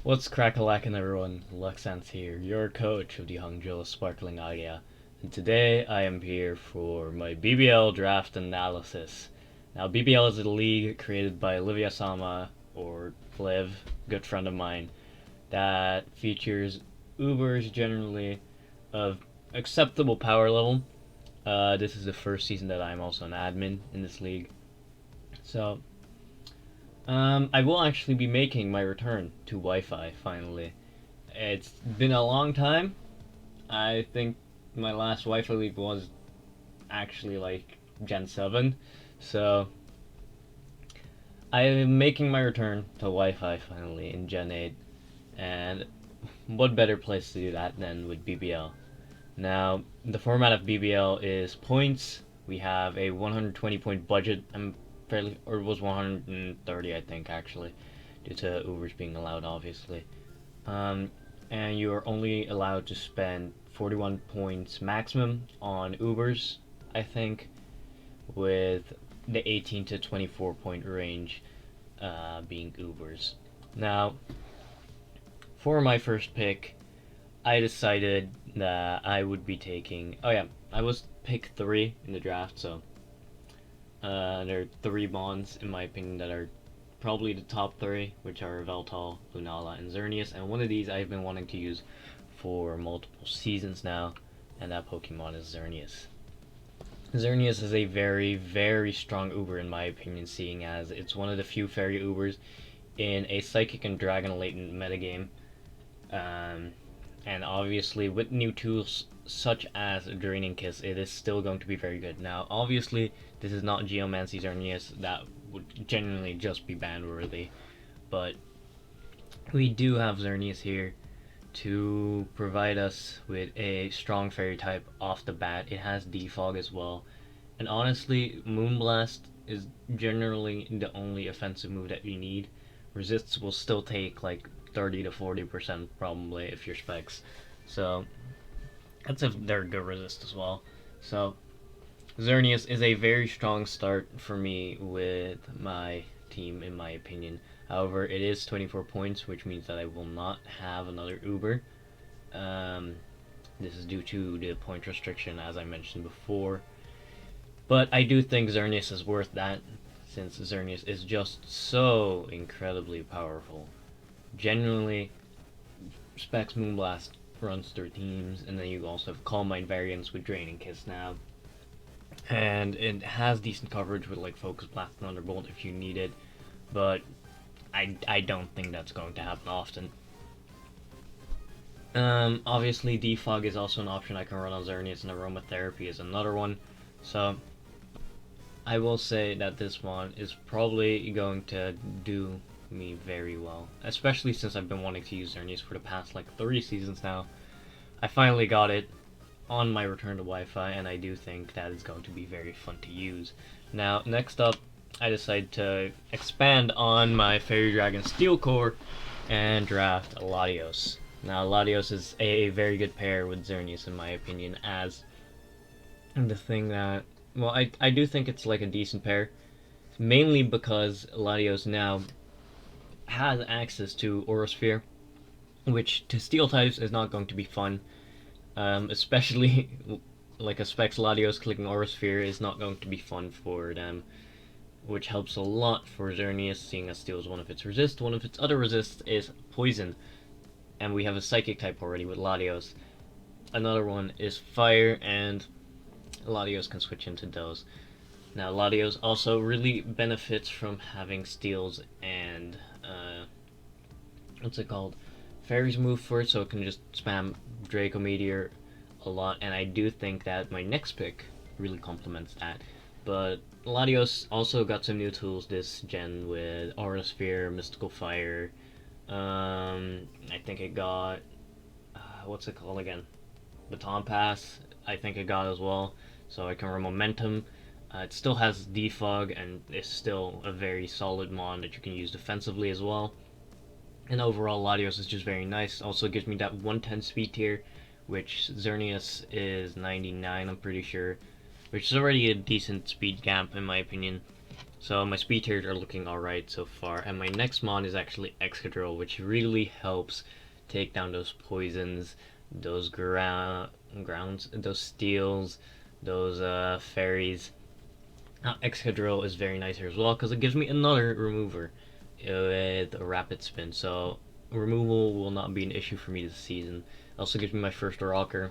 What's crackalackin, everyone? Luxanse here, your coach of the Hangzhou Sparkling Aria, and today I am here for my BBL draft analysis. Now, BBL is a league created by Olivia Sama, or Liv, good friend of mine, that features Ubers generally of acceptable power level. This is the first season that I'm also an admin in this league, so I will actually be making my return to Wi-Fi finally. It's been a long time. I think my last Wi-Fi league was actually like Gen 7. So I am making my return to Wi-Fi finally in Gen 8. And what better place to do that than with BBL? Now, the format of BBL is points. We have a 120 point budget. Or it was 130, I think, actually, due to Ubers being allowed, obviously. And you are only allowed to spend 41 points maximum on Ubers, I think, with the 18 to 24 point range being Ubers. Now, for my first pick, I decided that I would be taking. Oh, yeah, I was pick 3 in the draft, so there are 3 bonds, in my opinion, that are probably the top 3, which are Veltal, Lunala, and Xerneas, and one of these I've been wanting to use for multiple seasons now, and that Pokemon is Xerneas. Xerneas is a very, very strong Uber in my opinion, seeing as it's one of the few fairy Ubers in a Psychic and Dragon latent metagame. And obviously with new tools such as Draining Kiss, it is still going to be very good. Now, obviously, this is not Geomancy Xerneas, that would genuinely just be ban worthy, but we do have Xerneas here to provide us with a strong fairy type off the bat. It has Defog as well, and honestly, Moonblast is generally the only offensive move that you need. Resists will still take like 30 to 40% probably if you're specs. So that's if they're good resist as well. So Xerneas is a very strong start for me with my team, in my opinion. However, it is 24 points, which means that I will not have another Uber. This is due to the point restriction, as I mentioned before. But I do think Xerneas is worth that, since Xerneas is just so incredibly powerful. Genuinely, Specs Moonblast runs through teams, and then you also have Calm Mind variants with Draining Kiss now. And it has decent coverage with like Focus Blast and Thunderbolt if you need it, but I don't think that's going to happen often. Obviously, Defog is also an option I can run on Xerneas, and Aromatherapy is another one. So I will say that this one is probably going to do me very well, especially since I've been wanting to use Xerneas for the past like 3 seasons now. I finally got it on my return to Wi-Fi, and I do think that is going to be very fun to use. Now, next up, I decided to expand on my Fairy Dragon Steel Core and draft Alladios. Now, Alladios is a very good pair with Xerneas, in my opinion, as the thing that, well, I do think it's like a decent pair, mainly because Alladios now has access to Orosphere, which to Steel types is not going to be fun. Especially like a Specs Alladios clicking Orosphere is not going to be fun for them, which helps a lot for Xerneas, seeing as Steel is one of its resists. One of its other resists is Poison, and we have a Psychic type already with Alladios. Another one is Fire, and Alladios can switch into those. Now, Alladios also really benefits from having Steels and what's it called? Fairies move for it, so it can just spam Draco Meteor a lot, and I do think that my next pick really complements that. But Alladios also got some new tools this gen with Aura Sphere, Mystical Fire. I think it got what's it called again? Baton Pass. I think it got as well, so I can run Momentum. It still has Defog, and it's still a very solid mon that you can use defensively as well. And overall, Alladios is just very nice. Also gives me that 110 speed tier, which Xerneas is 99, I'm pretty sure, which is already a decent speed gap in my opinion. So my speed tiers are looking alright so far, and my next mon is actually Excadrill, which really helps take down those poisons, those grounds, those steals, those fairies. Excadrill is very nice here as well because it gives me another remover with a rapid spin, so removal will not be an issue for me this season. It also gives me my first rocker,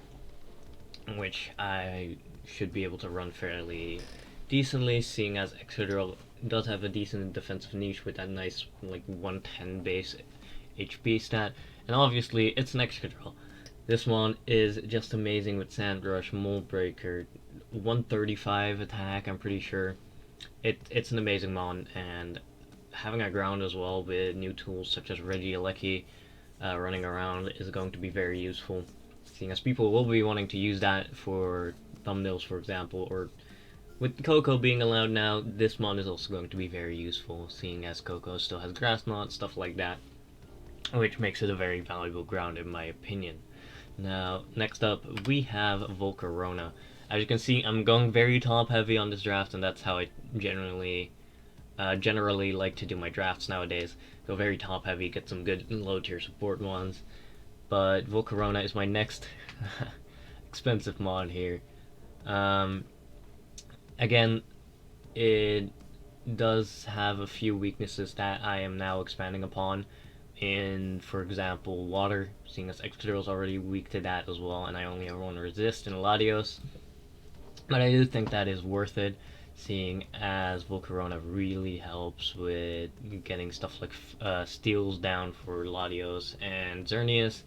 which I should be able to run fairly decently, seeing as Excadrill does have a decent defensive niche with that nice like 110 base HP stat, and obviously it's an Excadrill. This one is just amazing with Sand Rush, Mold Breaker, 135 attack, I'm pretty sure. It's an amazing mon, and having a ground as well with new tools such as Regieleki running around is going to be very useful, seeing as people will be wanting to use that for thumbnails, for example, or with Coco being allowed now, this mon is also going to be very useful, seeing as Coco still has Grass Knot, stuff like that, which makes it a very valuable ground in my opinion. Now, next up, we have Vocarona. As you can see, I'm going very top heavy on this draft, and that's how I generally like to do my drafts nowadays. Go very top heavy, get some good low tier support ones. But Vocarona is my next expensive mod here. Again, it does have a few weaknesses that I am now expanding upon. In, for example, water, seeing as Excadrill is already weak to that as well, and I only have one resist in Alladios. But I do think that is worth it, seeing as Volcarona really helps with getting stuff like steals down for Alladios and Xerneas,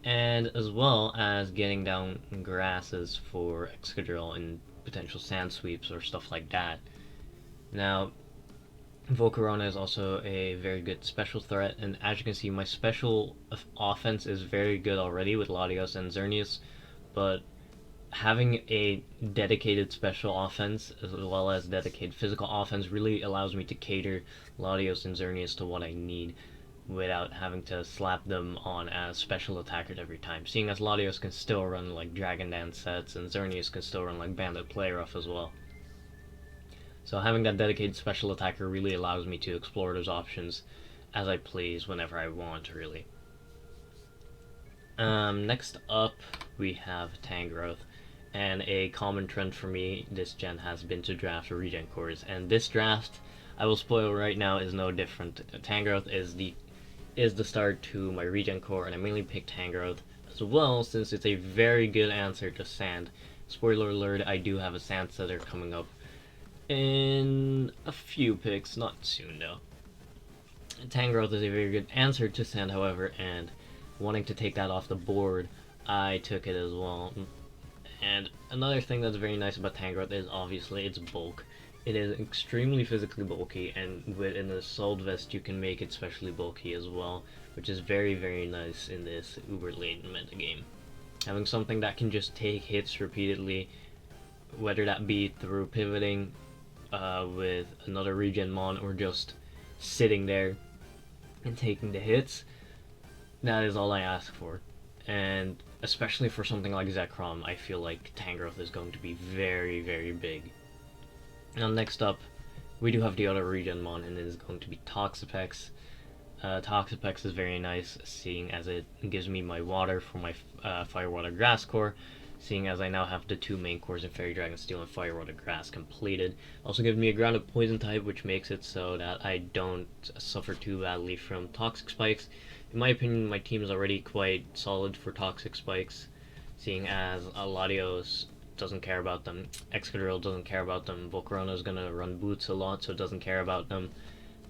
and as well as getting down grasses for Excadrill and potential sand sweeps or stuff like that. Now, Volcarona is also a very good special threat, and as you can see, my special offense is very good already with Alladios and Xerneas, but having a dedicated special offense as well as dedicated physical offense really allows me to cater Alladios and Xerneas to what I need without having to slap them on as special attackers every time, seeing as Alladios can still run like Dragon Dance sets and Xerneas can still run like Bandit Play Rough as well. So having that dedicated special attacker really allows me to explore those options as I please whenever I want, really. Next up, we have Tangrowth, and a common trend for me this gen has been to draft regen cores, and this draft, I will spoil right now, is no different. Tangrowth is the start to my regen core, and I mainly picked Tangrowth as well since it's a very good answer to Sand. Spoiler alert, I do have a Sand setter coming up in a few picks, not soon though. Tangrowth is a very good answer to Sand, however, and wanting to take that off the board, I took it as well. And another thing that's very nice about Tangrowth is obviously its bulk. It is extremely physically bulky, and with an Assault Vest you can make it specially bulky as well, which is very, very nice in this uber late metagame. Having something that can just take hits repeatedly, whether that be through pivoting with another regen mon or just sitting there and taking the hits, that is all I ask for. And especially for something like Zekrom, I feel like Tangrowth is going to be very, very big. Now next up, we do have the other regen mon, and it is going to be Toxipex. Toxipex is very nice, seeing as it gives me my water for my Fire Water Grass core, seeing as I now have the two main cores in Fairy Dragon Steel and Fire Water Grass completed. Also gives me a grounded poison type, which makes it so that I don't suffer too badly from Toxic Spikes. In my opinion, my team is already quite solid for Toxic Spikes, seeing as Alladios doesn't care about them, Excadrill doesn't care about them, Volcarona is gonna run boots a lot, so it doesn't care about them.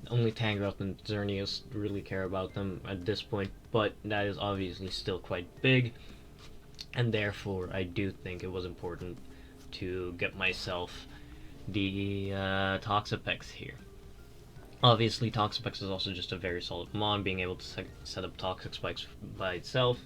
Only Tangrowth and Xerneas really care about them at this point, but that is obviously still quite big, and therefore I do think it was important to get myself the Toxipex here. Obviously, Toxipex is also just a very solid mon, being able to set up Toxic Spikes by itself.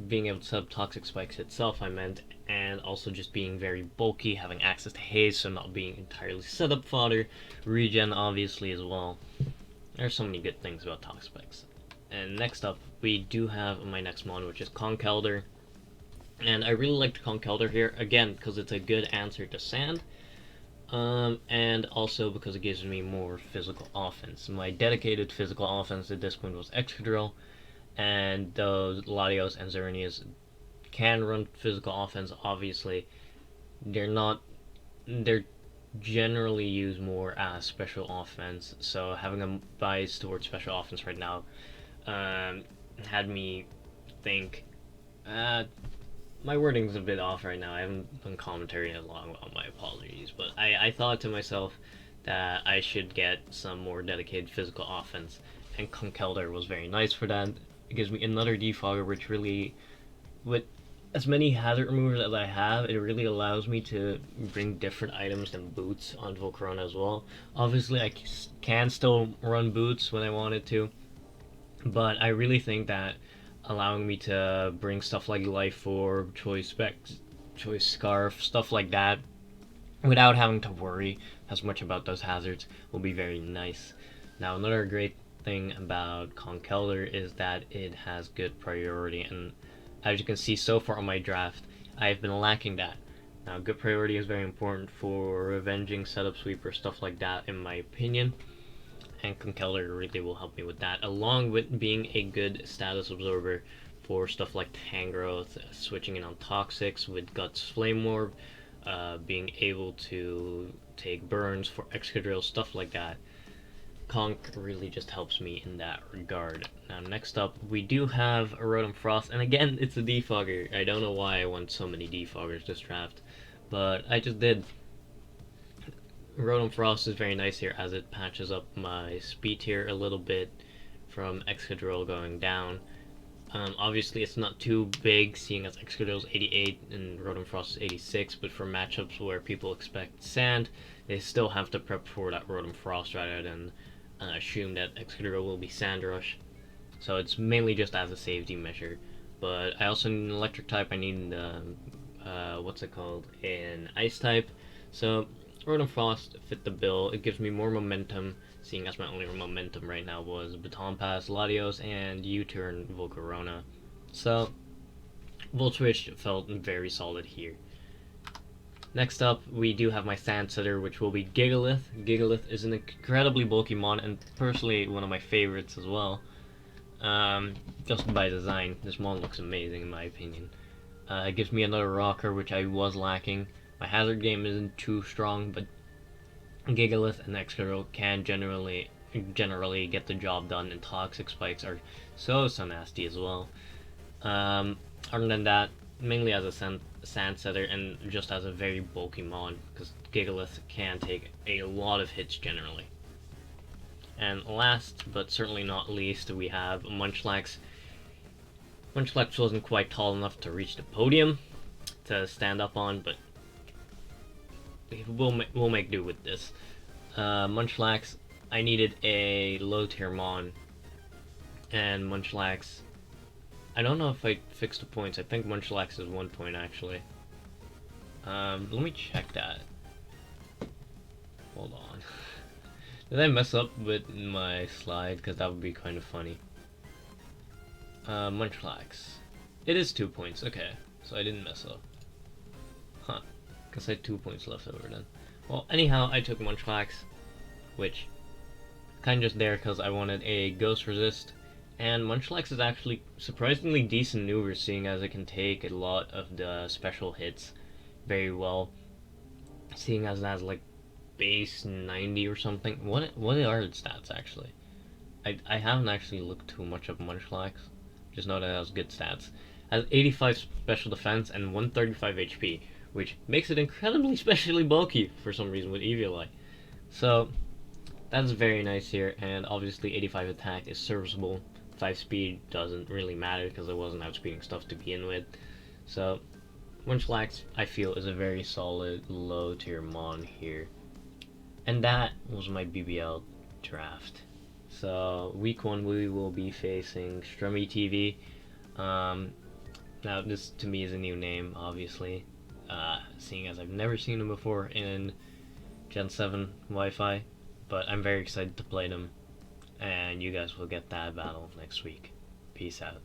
Being able to set up Toxic Spikes itself, I meant, and also just being very bulky, having access to haze, so not being entirely setup fodder. Regen, obviously, as well. There's so many good things about Toxipex. And next up, we do have my next mon, which is Conkler. And I really liked Conkler here, again, because it's a good answer to Sand, And also because it gives me more physical offense. My dedicated physical offense at this point was Excadrill, and those Alladios and Xerneas can run physical offense. Obviously, they're not. They're generally used more as special offense. So having a bias towards special offense right now had me think. My wording's a bit off right now. I haven't been commentating as long. Well, my apologies, but I thought to myself that I should get some more dedicated physical offense, and Conkler was very nice for that. It gives me another defogger, which really, with as many hazard removers as I have, it really allows me to bring different items than boots on Vocarona as well. Obviously, I can still run boots when I wanted to, but I really think that allowing me to bring stuff like Life Orb, Choice Specs, Choice Scarf, stuff like that, without having to worry as much about those hazards will be very nice. Now, another great thing about Conkeldurr is that it has good priority, and as you can see so far on my draft, I've been lacking that. Now, good priority is very important for avenging, setup sweeper, stuff like that, in my opinion, and Conkeldurr really will help me with that, along with being a good status absorber for stuff like Tangrowth, switching in on Toxics with Guts Flame Orb, being able to take burns for Excadrill, stuff like that. Conk really just helps me in that regard. Now, next up, we do have a Rodent Frost, and again, it's a defogger. I don't know why I want so many defoggers this draft, but I just did. Rodent Frost is very nice here as it patches up my speed tier a little bit from Excadrill going down. Obviously, it's not too big, seeing as Excadrill is 88 and Rodent Frost is 86, but for matchups where people expect Sand, they still have to prep for that Rodent Frost rather than assume that Excadrill will be Sand Rush. So it's mainly just as a safety measure. But I also need an Electric type, I need what's it called, an Ice type. So Rodent Frost fit the bill. It gives me more momentum, seeing as my only momentum right now was Baton Pass, Alladios, and U-turn Vocarona. So, Volt Switch felt very solid here. Next up, we do have my Sand Setter, which will be Gigalith. Gigalith is an incredibly bulky mon, and personally one of my favorites as well. Just by design, this mon looks amazing in my opinion. It gives me another rocker, which I was lacking. My hazard game isn't too strong, but Gigalith and Excadrill can generally get the job done, and Toxic Spikes are so nasty as well. Other than that, mainly as a sand setter and just as a very bulky mon, because Gigalith can take a lot of hits generally. And last, but certainly not least, we have Munchlax. Munchlax wasn't quite tall enough to reach the podium to stand up on, but we'll make do with this. Munchlax, I needed a low tier mon, and Munchlax, I don't know if I fixed the points. I think Munchlax is 1 point actually. Let me check that. Hold on. Did I mess up with my slide? Because that would be kind of funny. Munchlax. It is 2 points. Okay, so I didn't mess up. Huh. Guess I had 2 points left over then. Well, anyhow, I took Munchlax, which kind of just there because I wanted a Ghost Resist, and Munchlax is actually surprisingly decent maneuver, seeing as it can take a lot of the special hits very well, seeing as it has like base 90 or something. What are its stats actually? I haven't actually looked too much of Munchlax, just know that it has good stats. It has 85 special defense and 135 HP, which makes it incredibly specially bulky for some reason with Eviolite. So that's very nice here, and obviously 85 attack is serviceable. 5 speed doesn't really matter because I wasn't outspeeding stuff to begin with. So Munchlax, I feel, is a very solid low tier mon here. And that was my BBL draft. So week 1 we will be facing Strummy TV. Now this to me is a new name, obviously, seeing as I've never seen them before in Gen 7 Wi-Fi, but I'm very excited to play them, and you guys will get that battle next week. Peace out.